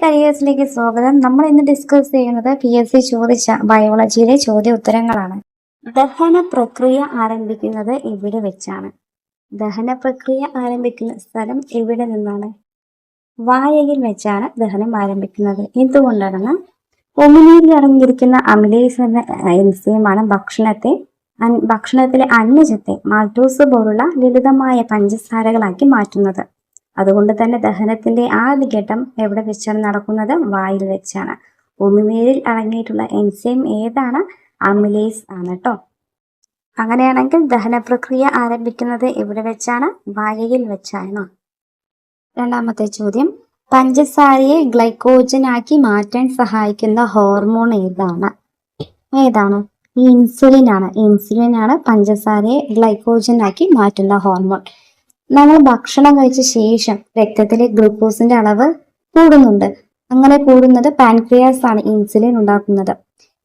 കരിയേഴ്സിലേക്ക് സ്വാഗതം. നമ്മൾ ഇന്ന് ഡിസ്കസ് ചെയ്യുന്നത് PSC ചോദിച്ച ബയോളജിയിലെ ചോദ്യ ഉത്തരങ്ങളാണ്. ദഹന പ്രക്രിയ ആരംഭിക്കുന്നത് എവിടെ വെച്ചാണ്? ദഹന പ്രക്രിയ ആരംഭിക്കുന്ന സ്ഥലം എവിടെ നിന്നാണ്? വായയിൽ വെച്ചാണ് ദഹനം ആരംഭിക്കുന്നത്. എന്തുകൊണ്ടാണെന്ന് ഒമിനിയിൽ അടങ്ങിയിരിക്കുന്ന അമിലേസ് എന്ന എൻസൈമാണ് ഭക്ഷണത്തിലെ അന്നജത്തെ മാൾട്ടോസ് പോലുള്ള ലളിതമായ പഞ്ചസാരകളാക്കി മാറ്റുന്നത്. അതുകൊണ്ട് തന്നെ ദഹനത്തിന്റെ ആദ്യഘട്ടം എവിടെ വെച്ചാണ് നടക്കുന്നത്? വായിൽ വെച്ചാണ്. ഉമിനീരിൽ അടങ്ങിയിട്ടുള്ള എൻസൈം ഏതാണ്? അമിലേസ് ആണ് കേട്ടോ. അങ്ങനെയാണെങ്കിൽ ദഹന പ്രക്രിയ ആരംഭിക്കുന്നത് എവിടെ വെച്ചാണ്? വായയിൽ വെച്ചാണ്. രണ്ടാമത്തെ ചോദ്യം, പഞ്ചസാരയെ ഗ്ലൈക്കോജൻ ആക്കി മാറ്റാൻ സഹായിക്കുന്ന ഹോർമോൺ ഏതാണ്? ഇൻസുലിൻ ആണ് പഞ്ചസാരയെ ഗ്ലൈക്കോജൻ ആക്കി മാറ്റുന്ന ഹോർമോൺ. നമ്മൾ ഭക്ഷണം കഴിച്ച ശേഷം രക്തത്തിലെ ഗ്ലൂക്കോസിന്റെ അളവ് കൂടുന്നുണ്ട്. അങ്ങനെ കൂടുന്നത് പാൻക്രിയാസ് ആണ് ഇൻസുലിൻ ഉണ്ടാക്കുന്നത്.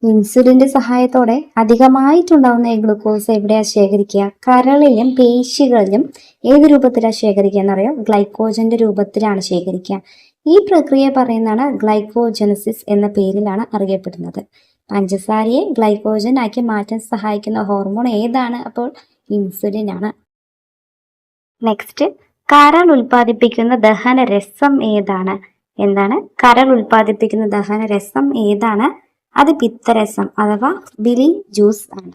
ഇൻസുലിന്റെ സഹായത്തോടെ അധികമായിട്ടുണ്ടാവുന്ന ഈ ഗ്ലൂക്കോസ് എവിടെയാ ശേഖരിക്കുക? കരളിലും പേശികളിലും ഏത് രൂപത്തിലാണ് ശേഖരിക്കുക എന്നറിയോ? ഗ്ലൈക്കോജന്റെ രൂപത്തിലാണ് ശേഖരിക്കുക. ഈ പ്രക്രിയ പറയുന്നതാണ് ഗ്ലൈക്കോജനസിസ് എന്ന പേരിലാണ് അറിയപ്പെടുന്നത്. പഞ്ചസാരയെ ഗ്ലൈക്കോജൻ ആക്കി മാറ്റാൻ സഹായിക്കുന്ന ഹോർമോൺ ഏതാണ്? അപ്പോൾ ഇൻസുലിൻ ആണ്. നെക്സ്റ്റ്, കരൾ ഉൽപ്പാദിപ്പിക്കുന്ന ദഹനരസം ഏതാണ്? കരൾ ഉൽപ്പാദിപ്പിക്കുന്ന ദഹനരസം ഏതാണ്? അത് പിത്തരസം അഥവാ ബിലി ജ്യൂസ് ആണ്.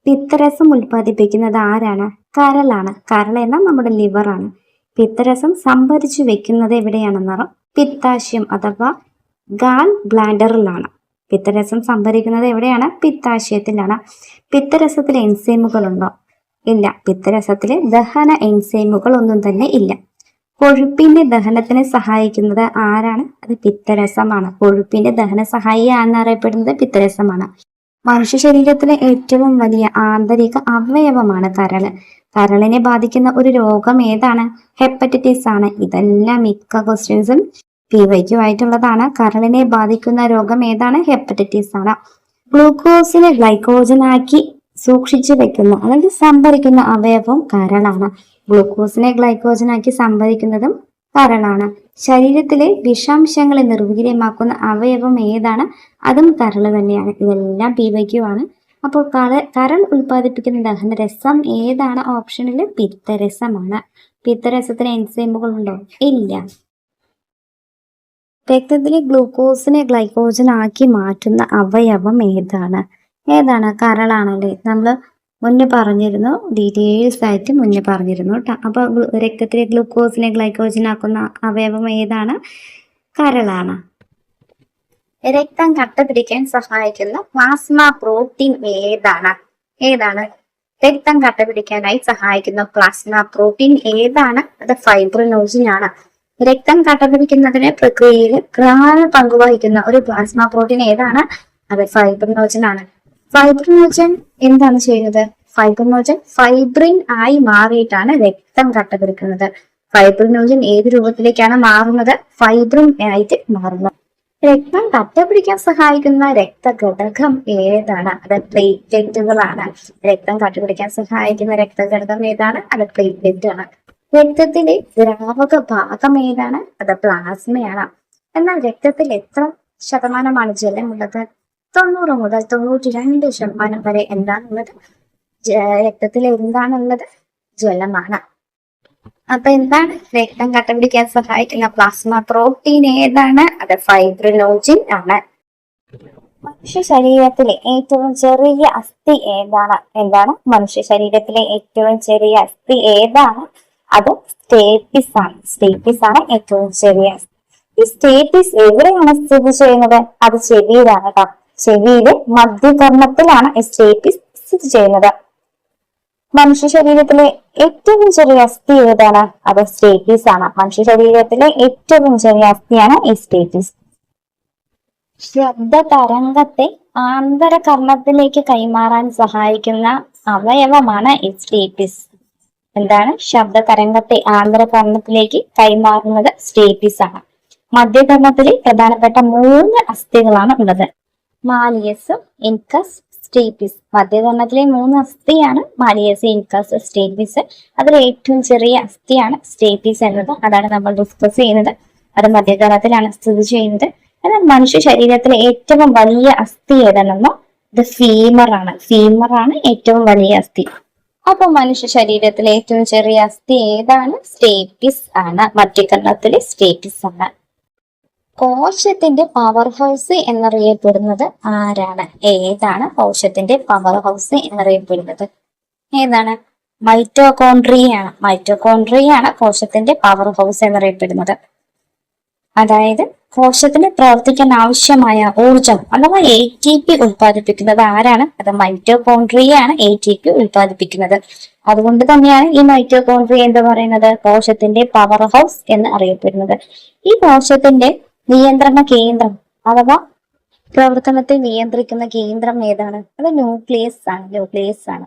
പിത്തരസം ഉൽപ്പാദിപ്പിക്കുന്നത് ആരാണ്? കരളാണ്. കരൾ എന്നാൽ നമ്മുടെ ലിവർ ആണ്. പിത്തരസം സംഭരിച്ചു വെക്കുന്നത് എവിടെയാണെന്നറിയാം? പിത്താശയം അഥവാ ഗാൾ ബ്ലാഡറിലാണ്. പിത്തരസം സംഭരിക്കുന്നത് എവിടെയാണ്? പിത്താശയത്തിലാണ്. പിത്തരസത്തിൽ എൻസൈമുകളുണ്ടോ? ഇല്ല. പിത്തരസത്തില് ദഹന എൻസൈമുകൾ ഒന്നും തന്നെ ഇല്ല. കൊഴുപ്പിന്റെ ദഹനത്തിന് സഹായിക്കുന്നത് ആരാണ്? അത് പിത്തരസമാണ്. കൊഴുപ്പിന്റെ ദഹന സഹായി എന്നറിയപ്പെടുന്നത് പിത്തരസമാണ്. മനുഷ്യ ശരീരത്തിലെ ഏറ്റവും വലിയ ആന്തരിക അവയവമാണ് കരള്. കരളിനെ ബാധിക്കുന്ന ഒരു രോഗം ഏതാണ്? ഹെപ്പറ്റൈറ്റിസ് ആണ്. ഇതെല്ലാം മിക്ക ക്വസ്റ്റ്യൻസും PYQ ആയിട്ടുള്ളതാണ്. കരളിനെ ബാധിക്കുന്ന രോഗം ഏതാണ്? ഹെപ്പറ്റൈറ്റിസ് ആണ്. ഗ്ലൂക്കോസിനെ ഗ്ലൈക്കോജനാക്കി സൂക്ഷിച്ചു വെക്കുന്ന അല്ലെങ്കിൽ സംഭരിക്കുന്ന അവയവം കരളാണ്. ഗ്ലൂക്കോസിനെ ഗ്ലൈക്കോജനാക്കി സംഭരിക്കുന്നതും കരളാണ്. ശരീരത്തിലെ വിഷാംശങ്ങളെ നിർവീര്യമാക്കുന്ന അവയവം ഏതാണ്? അതും കരൾ തന്നെയാണ്. ഇതെല്ലാം PYQ ആണ്. അപ്പോൾ കരൾ ഉൽപ്പാദിപ്പിക്കുന്ന ദഹനരസം ഏതാണ്? ഓപ്ഷനിൽ പിത്തരസമാണ്. പിത്തരസത്തിന് എൻസൈമുകൾ ഉണ്ടോ? ഇല്ല. രക്തത്തിലെ ഗ്ലൂക്കോസിനെ ഗ്ലൈക്കോജൻ ആക്കി മാറ്റുന്ന അവയവം ഏതാണ്? കരളാണല്ലേ. നമ്മൾ മുന്നേ പറഞ്ഞിരുന്നു, ഡീറ്റെയിൽസ് ആയിട്ട് മുന്നേ പറഞ്ഞിരുന്നു കേട്ടോ. അപ്പൊ രക്തത്തിലെ ഗ്ലൂക്കോസിനെ ഗ്ലൈക്കോജൻ ആക്കുന്ന അവയവം ഏതാണ്? കരളാണ്. രക്തം കട്ട പിടിക്കാൻ സഹായിക്കുന്ന പ്ലാസ്മ പ്രോട്ടീൻ ഏതാണ്? രക്തം കട്ട പിടിക്കാനായി സഹായിക്കുന്ന പ്ലാസ്മ പ്രോട്ടീൻ ഏതാണ്? അത് ഫൈബ്രിനോജൻ ആണ്. രക്തം കട്ട പിടിക്കുന്നതിന്റെ പ്രക്രിയയിൽ പ്രധാന പങ്കുവഹിക്കുന്ന ഒരു പ്ലാസ്മ പ്രോട്ടീൻ ഏതാണ്? അത് ഫൈബ്രിനോജൻ ആണ്. ഫൈബ്രിനോജൻ എന്താണ് ചെയ്യുന്നത്? ഫൈബ്രിനോജൻ ഫൈബ്രിൻ ആയി മാറിയിട്ടാണ് രക്തം കട്ടപിടിക്കുന്നത്. ഫൈബ്രിനോജൻ ഏത് രൂപത്തിലേക്കാണ് മാറുന്നത്? ഫൈബ്രിൻ ആയിട്ട് മാറുന്നു. രക്തം കട്ടപിടിക്കാൻ സഹായിക്കുന്ന രക്തഘടകം ഏതാണ്? അത് പ്ലേറ്റ്ലെറ്റുകളാണ്. രക്തം കട്ടപിടിക്കാൻ സഹായിക്കുന്ന രക്തഘടകം ഏതാണ്? അത് പ്ലേറ്റ്ലെറ്റ് ആണ്. രക്തത്തിലെ ദ്രാവക ഭാഗം ഏതാണ്? അത് പ്ലാസ്മയാണ്. എന്നാൽ രക്തത്തിൽ എത്ര ശതമാനമാണ് ജലമുള്ളത്? 90 മുതൽ 92% വരെ എന്താണുള്ളത്? രക്തത്തിൽ എന്താണുള്ളത്? ജലമാണ്. അപ്പൊ എന്താണ് രക്തം കട്ടപിടിക്കാൻ സഹായിക്കുന്ന പ്ലാസ്മ പ്രോട്ടീൻ ഏതാണ്? അത് ഫൈബ്രിനോജൻ ആണ്. മനുഷ്യ ശരീരത്തിലെ ഏറ്റവും ചെറിയ അസ്ഥി ഏതാണ്? മനുഷ്യ ശരീരത്തിലെ ഏറ്റവും ചെറിയ അസ്ഥി ഏതാണ്? അത് സ്റ്റേപ്പിസ് ആണ്. സ്റ്റേപ്പിസ് ആണ് ഏറ്റവും ചെറിയ അസ്ഥി. ഈ സ്റ്റേപ്പിസ് എവിടെയാണ് സ്ഥിതി ചെയ്യുന്നത്? അത് ചെവിയിലാണ് കേട്ടോ. ചെവിയിലെ മധ്യകർണത്തിലാണ് സ്റ്റേപ്പിസ് സ്ഥിതി ചെയ്യുന്നത്. മനുഷ്യ ശരീരത്തിലെ ഏറ്റവും ചെറിയ അസ്ഥി ഏതാണ്? അത് സ്റ്റേപ്പിസ് ആണ്. മനുഷ്യ ശരീരത്തിലെ ഏറ്റവും ചെറിയ അസ്ഥിയാണ് ഈ സ്റ്റേപ്പിസ്. ശബ്ദ തരംഗത്തെ ആന്തരകർണത്തിലേക്ക് കൈമാറാൻ സഹായിക്കുന്ന അവയവമാണ് ഈ സ്റ്റേപ്പിസ്. ശബ്ദ തരംഗത്തെ ആന്തരകർണത്തിലേക്ക് കൈമാറുന്നത് സ്റ്റേപ്പിസ് ആണ്. മധ്യകർണത്തിലെ പ്രധാനപ്പെട്ട 3 അസ്ഥികളാണ് ഉള്ളത്: മാലിയസ്, ഇൻകസ്, സ്റ്റേപ്പിസ്. മധ്യകർണത്തിലെ 3 അസ്ഥിയാണ് മാലിയസ്, ഇൻകസ്, സ്റ്റേപ്പിസ്. അതിൽ ഏറ്റവും ചെറിയ അസ്ഥിയാണ് സ്റ്റേപ്പിസ് എന്നത്. അതാണ് നമ്മൾ ഡിസ്കസ് ചെയ്യുന്നത്. അത് മധ്യകരത്തിലാണ് സ്ഥിതി ചെയ്യുന്നത്. എന്നാൽ മനുഷ്യ ശരീരത്തിലെ ഏറ്റവും വലിയ അസ്ഥി ഏതാണെന്നോ ഇത് ഫീമറാണ് ഏറ്റവും വലിയ അസ്ഥി. അപ്പൊ മനുഷ്യ ശരീരത്തിലെ ഏറ്റവും ചെറിയ അസ്ഥി ഏതാണ്? സ്റ്റേപ്പിസ് ആണ്. മധ്യകരണത്തിലെ സ്റ്റേപ്പിസ് ആണ്. കോശത്തിന്റെ പവർ ഹൗസ് എന്നറിയപ്പെടുന്നത് ആരാണ്? ഏതാണ് കോശത്തിന്റെ പവർ ഹൗസ് എന്നറിയപ്പെടുന്നത്? ഏതാണ്? മൈറ്റോകോൺട്രിയയാണ് കോശത്തിന്റെ പവർ ഹൗസ് എന്നറിയപ്പെടുന്നത്. അതായത് കോശത്തിന് പ്രവർത്തിക്കാൻ ആവശ്യമായ ഊർജം അഥവാ ATP ഉൽപ്പാദിപ്പിക്കുന്നത് ആരാണ്? അത് മൈറ്റോകോൺട്രിയയാണ് ATP ഉൽപ്പാദിപ്പിക്കുന്നത്. അതുകൊണ്ട് തന്നെയാണ് ഈ മൈറ്റോകോൺട്രിയ എന്ന് പറയുന്നത് കോശത്തിന്റെ പവർ ഹൗസ് എന്ന് അറിയപ്പെടുന്നത്. ഈ കോശത്തിന്റെ നിയന്ത്രണ കേന്ദ്രം അഥവാ പ്രവർത്തനത്തെ നിയന്ത്രിക്കുന്ന കേന്ദ്രം ഏതാണ്? അത് ന്യൂക്ലിയസ് ആണ്.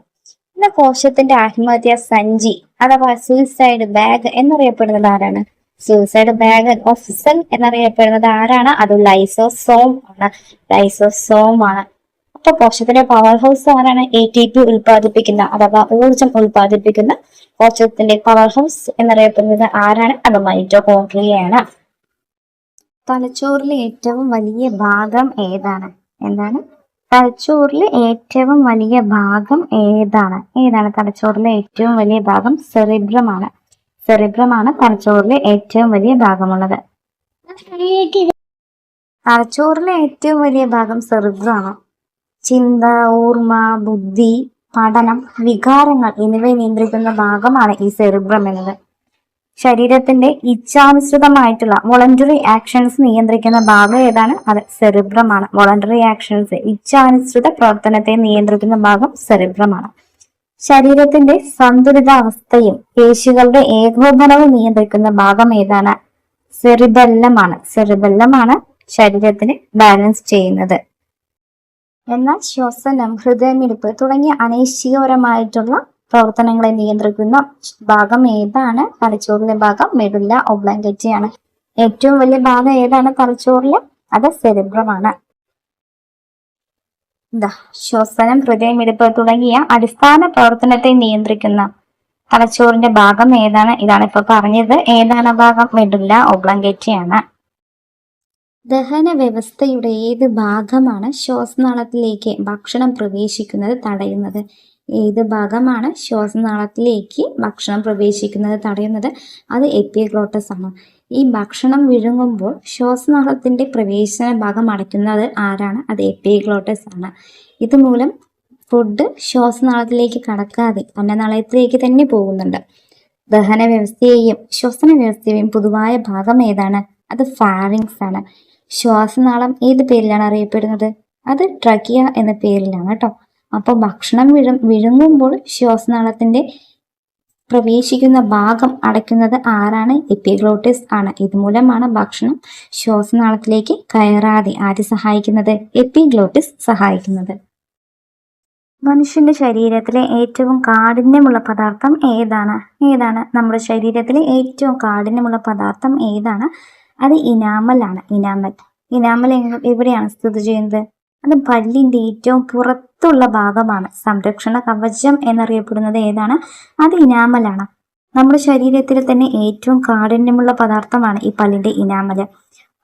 പിന്നെ കോശത്തിന്റെ ആത്മഹത്യാ സഞ്ചി അഥവാ സൂയിസൈഡ് ബാഗ് എന്നറിയപ്പെടുന്നത് ആരാണ്? സൂയിസൈഡ് ബാഗ് ഓഫ് സെൽ എന്നറിയപ്പെടുന്നത് ആരാണ്? അത് ലൈസോസോം ആണ്. അപ്പൊ കോശത്തിന്റെ പവർ ഹൗസ് ആരാണ്? ATP ഉൽപ്പാദിപ്പിക്കുന്ന അഥവാ ഊർജം ഉൽപ്പാദിപ്പിക്കുന്ന കോശത്തിന്റെ പവർ ഹൗസ് എന്നറിയപ്പെടുന്നത് ആരാണ്? അത് മൈറ്റോകോൺട്രിയയാണ്. തലച്ചോറിലെ ഏറ്റവും വലിയ ഭാഗം ഏതാണ്? തലച്ചോറിലെ ഏറ്റവും വലിയ ഭാഗം ഏതാണ്? തലച്ചോറിലെ ഏറ്റവും വലിയ ഭാഗം സെറിബ്രമാണ്. തലച്ചോറിലെ ഏറ്റവും വലിയ ഭാഗമുള്ളത്. തലച്ചോറിലെ ഏറ്റവും വലിയ ഭാഗം സെറിബ്രമാണ്. ചിന്ത, ഓർമ്മ, ബുദ്ധി, പഠനം, വികാരങ്ങൾ എന്നിവയെ നിയന്ത്രിക്കുന്ന ഭാഗമാണ് ഈ സെറിബ്രം എന്നത്. ശരീരത്തിന്റെ ഇച്ഛാനുസൃതമായിട്ടുള്ള വോളണ്ടറി ആക്ഷൻസ് നിയന്ത്രിക്കുന്ന ഭാഗം ഏതാണ്? അത് സെറിബ്രമാണ്. വോളണ്ടറി ആക്ഷൻസ്, ഇച്ഛാനുസൃത പ്രവർത്തനത്തെ നിയന്ത്രിക്കുന്ന ഭാഗം സെറിബ്രമാണ്. ശരീരത്തിന്റെ സന്തുലിതാവസ്ഥയും പേശികളുടെ ഏകോപനവും നിയന്ത്രിക്കുന്ന ഭാഗം ഏതാണ്? സെറിബെല്ലമാണ് ശരീരത്തിനെ ബാലൻസ് ചെയ്യുന്നത്. എന്നാൽ ശ്വസനം, ഹൃദയമിടിപ്പ് തുടങ്ങിയ അനൈശ്ചികപരമായിട്ടുള്ള പ്രവർത്തനങ്ങളെ നിയന്ത്രിക്കുന്ന ഭാഗം ഏതാണ്? തലച്ചോറിലെ ഭാഗം മെഡുല്ല ഒബ്ലാങ്കറ്റയാണ്. ഏറ്റവും വലിയ ഭാഗം ഏതാണ് തലച്ചോറിലെ? അത് സെറിബ്രമാണ്. ശ്വസനം, ഹൃദയമിടിപ്പ് തുടങ്ങിയ അടിസ്ഥാന പ്രവർത്തനത്തെ നിയന്ത്രിക്കുന്ന തലച്ചോറിന്റെ ഭാഗം ഏതാണ്? ഇതാണ് ഇപ്പൊ പറഞ്ഞത്. ഏതാണ് ഭാഗം? മെഡുല്ല ഒബ്ലാങ്കറ്റയാണ്. ദഹന വ്യവസ്ഥയുടെ ഏത് ഭാഗമാണ് ശ്വാസനാളത്തിലേക്ക് ഭക്ഷണം പ്രവേശിക്കുന്നത് തടയുന്നത്? ഏത് ഭാഗമാണ് ശ്വാസനാളത്തിലേക്ക് ഭക്ഷണം പ്രവേശിക്കുന്നത് തടയുന്നത്? അത് എപ്പിഗ്ലോട്ടസ് ആണ്. ഈ ഭക്ഷണം വിഴുങ്ങുമ്പോൾ ശ്വാസനാളത്തിന്റെ പ്രവേശന ഭാഗം അടയ്ക്കുന്നത് ആരാണ്? അത് എപ്പിഗ്ലോട്ടസ് ആണ്. ഇതുമൂലം ഫുഡ് ശ്വാസനാളത്തിലേക്ക് കടക്കാതെ അന്നനാളത്തിലേക്ക് തന്നെ പോകുന്നുണ്ട്. ദഹന വ്യവസ്ഥയെയും ശ്വസന വ്യവസ്ഥയെയും പൊതുവായ ഭാഗം ഏതാണ്? അത് ഫാരിങ്സ് ആണ്. ശ്വാസനാളം ഏത് പേരിലാണ് അറിയപ്പെടുന്നത്? അത് ട്രക്കിയ എന്ന പേരിലാണ് കേട്ടോ. അപ്പോൾ ഭക്ഷണം വിഴുങ്ങുമ്പോൾ ശ്വാസനാളത്തിന്റെ പ്രവേശിക്കുന്ന ഭാഗം അടയ്ക്കുന്നത് ആരാണ്? എപ്പിഗ്ലോട്ടിസ് ആണ്. ഇതുമൂലമാണ് ഭക്ഷണം ശ്വാസനാളത്തിലേക്ക് കയറാതെ ആര് സഹായിക്കുന്നത്? എപ്പിഗ്ലോട്ടിസ് സഹായിക്കുന്നത്. മനുഷ്യന്റെ ശരീരത്തിലെ ഏറ്റവും കാഠിന്യമുള്ള പദാർത്ഥം ഏതാണ്? നമ്മുടെ ശരീരത്തിലെ ഏറ്റവും കാഠിന്യമുള്ള പദാർത്ഥം ഏതാണ്? അത് ഇനാമൽ ആണ്. ഇനാമൽ എവിടെയാണ് സ്ഥിതി ചെയ്യുന്നത്? അത് പല്ലിന്റെ ഏറ്റവും പുറത്തുള്ള ഭാഗമാണ്. സംരക്ഷണ കവചം എന്നറിയപ്പെടുന്നത് ഏതാണ്? അത് ഇനാമലാണ്. നമ്മുടെ ശരീരത്തിൽ തന്നെ ഏറ്റവും കാഠിന്യമുള്ള പദാർത്ഥമാണ് ഈ പല്ലിന്റെ ഇനാമല്.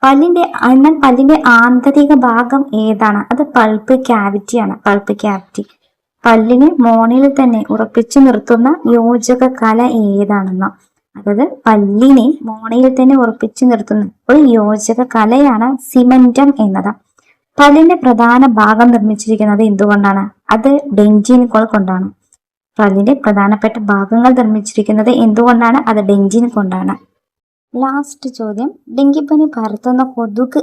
പല്ലിന്റെ ആന്തരിക ഭാഗം ഏതാണ്? അത് പൾപ്പ് ക്യാവിറ്റിയാണ്. പല്ലിനെ മോണയിൽ തന്നെ ഉറപ്പിച്ചു നിർത്തുന്ന യോജക കല ഏതാണെന്നോ? അതായത് പല്ലിനെ മോണയിൽ തന്നെ ഉറപ്പിച്ചു നിർത്തുന്ന ഒരു യോജക കലയാണ് സിമന്റം എന്നത്. പല്ലിന്റെ പ്രധാന ഭാഗം നിർമ്മിച്ചിരിക്കുന്നത് എന്തുകൊണ്ടാണ്? അത് ഡെഞ്ചിനുകൾ കൊണ്ടാണ്. പല്ലിന്റെ പ്രധാനപ്പെട്ട ഭാഗങ്ങൾ നിർമ്മിച്ചിരിക്കുന്നത് എന്തുകൊണ്ടാണ്? അത് ഡെഞ്ചിൻ കൊണ്ടാണ്. ലാസ്റ്റ് ചോദ്യം, ഡെങ്കിപ്പനി പരത്തുന്ന കൊതുക്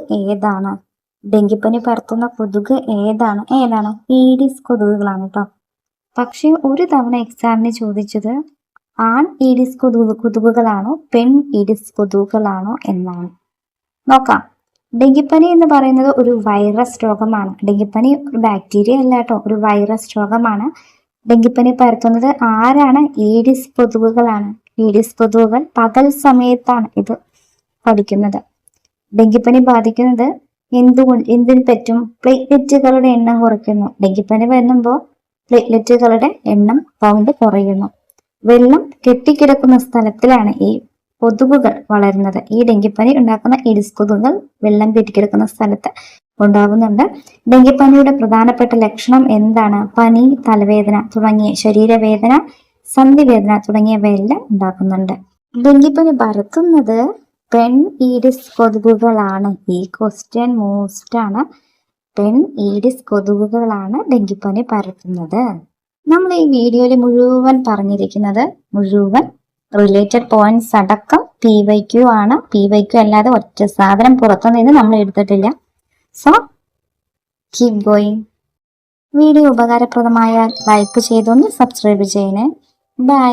ഏതാണ്? ഏതാണ്? ഈഡിസ് കൊതുകുകളാണ് കേട്ടോ. പക്ഷെ ഒരു തവണ എക്സാമിന് ചോദിച്ചത് ആൺ ഈഡിസ് കൊതുകുകളാണോ പെൺ ഈഡിസ് കൊതുകുകളാണോ എന്നാണ്. നോക്കാം. ഡെങ്കിപ്പനി എന്ന് പറയുന്നത് ഒരു വൈറസ് രോഗമാണ്. ഡെങ്കിപ്പനി ഒരു ബാക്ടീരിയ അല്ല കേട്ടോ, ഒരു വൈറസ് രോഗമാണ്. ഡെങ്കിപ്പനി പരത്തുന്നത് ആരാണ്? ഈഡിസ് കൊതുകുകളാണ്. ഈഡിസ് കൊതുകുകൾ പകൽ സമയത്താണ് ഇത് പഠിക്കുന്നത്. ഡെങ്കിപ്പനി ബാധിക്കുന്നത് എന്തിനു പറ്റും? പ്ലേറ്റ്ലെറ്റുകളുടെ എണ്ണം കുറയ്ക്കുന്നു. ഡെങ്കിപ്പനി വരുമ്പോൾ പ്ലേറ്റ്ലെറ്റുകളുടെ എണ്ണം കൗണ്ട് കുറയുന്നു. വെള്ളം കെട്ടിക്കിടക്കുന്ന സ്ഥലത്തിലാണ് ഈ കൊതുകുകൾ വളരുന്നത്. ഈ ഡെങ്കിപ്പനി ഉണ്ടാക്കുന്ന ഈഡിസ് കൊതുകുകൾ വെള്ളം കെട്ടിക്കിടക്കുന്ന സ്ഥലത്ത് ഉണ്ടാകുന്നുണ്ട്. ഡെങ്കിപ്പനിയുടെ പ്രധാനപ്പെട്ട ലക്ഷണം എന്താണ്? പനി, തലവേദന തുടങ്ങിയ ശരീരവേദന, സന്ധിവേദന തുടങ്ങിയവയെല്ലാം ഉണ്ടാക്കുന്നുണ്ട്. ഡെങ്കിപ്പനി പരത്തുന്നത് പെൺ ഈഡിസ് കൊതുകുകളാണ്. ഈ ക്വസ്റ്റ്യൻ മോസ്റ്റ് ആണ്. പെൺ ഈഡിസ് കൊതുകുകളാണ് ഡെങ്കിപ്പനി പരത്തുന്നത്. നമ്മൾ ഈ വീഡിയോയിൽ മുഴുവൻ പറഞ്ഞിരിക്കുന്നത് മുഴുവൻ റിലേറ്റഡ് പോയിന്റ്സ് അടക്കം PYQ ആണ്. PYQ അല്ലാതെ ഒറ്റ സാധനം പുറത്തുനിന്ന് നമ്മൾ എടുത്തിട്ടില്ല. So keep going. വീഡിയോ ഉപകാരപ്രദമായാൽ ലൈക്ക് ചെയ്തൊന്ന് സബ്സ്ക്രൈബ് ചെയ്യണേ. ബൈ.